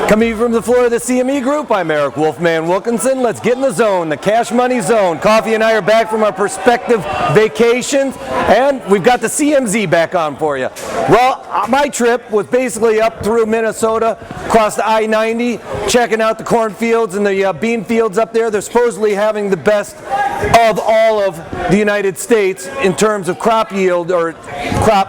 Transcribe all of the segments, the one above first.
Coming from the floor of the CME Group, I'm Eric Wolfman Wilkinson. Let's get in the zone, the cash money zone. Coffee and I are back from our prospective vacations, and we've got the CMZ back on for you. Well, my trip was basically up through Minnesota, across the I-90, checking out the cornfields and the bean fields up there. They're supposedly having the best of all of the United States in terms of crop yield or crop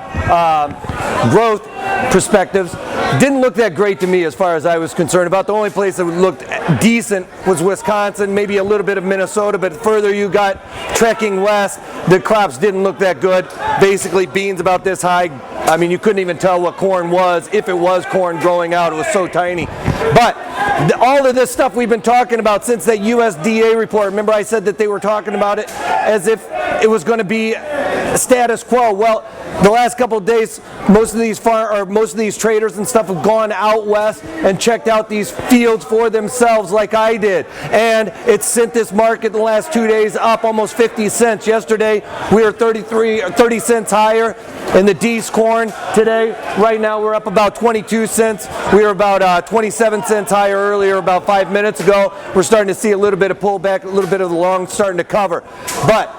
growth perspectives. Didn't look that great to me as far as I was concerned about. The only place that looked decent was Wisconsin, maybe a little bit of Minnesota, but further you got trekking west, the crops didn't look that good. Basically beans about this high. I mean, you couldn't even tell what corn was, if it was corn growing out. It was so tiny. But all of this stuff we've been talking about since that USDA report, remember I said that they were talking about it as if it was going to be status quo. Well, the last couple of days, most of these traders and stuff have gone out west and checked out these fields for themselves like I did. And it sent this market the last 2 days up almost 50 cents. Yesterday, we were 30 cents higher in the D's corn. Today, right now, we're up about 22 cents. We were about 27 cents higher earlier, about 5 minutes ago. We're starting to see a little bit of pullback, a little bit of the long starting to cover. But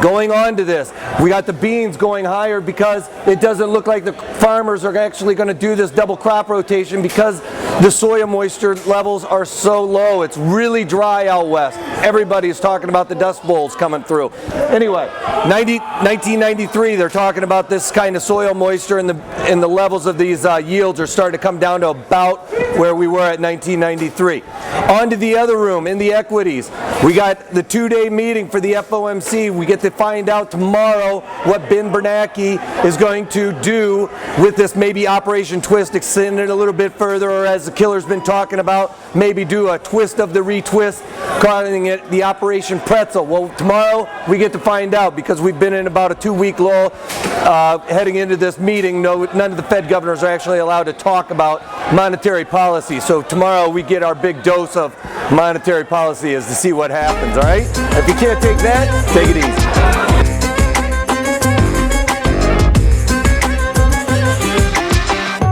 going on to this, we got the beans going higher because it doesn't look like the farmers are actually going to do this double crop rotation because the soil moisture levels are so low. It's really dry out west. Everybody's talking about the dust bowls coming through. Anyway, 1993, they're talking about this kind of soil moisture, and the levels of these yields are starting to come down to about where we were at 1993. On to the other room, in the equities. We got the 2-day meeting for the FOMC. We get to find out tomorrow what Ben Bernanke is going to do with this maybe Operation Twist, extend it a little bit further, or as the killer's been talking about, maybe do a twist of the retwist, calling it the Operation Pretzel. Well, tomorrow we get to find out because we've been in about a 2-week lull heading into this meeting. None of the Fed governors are actually allowed to talk about monetary policy. So tomorrow we get our big dose of monetary policy as to see what happens, all right? If you can't take that, take it easy.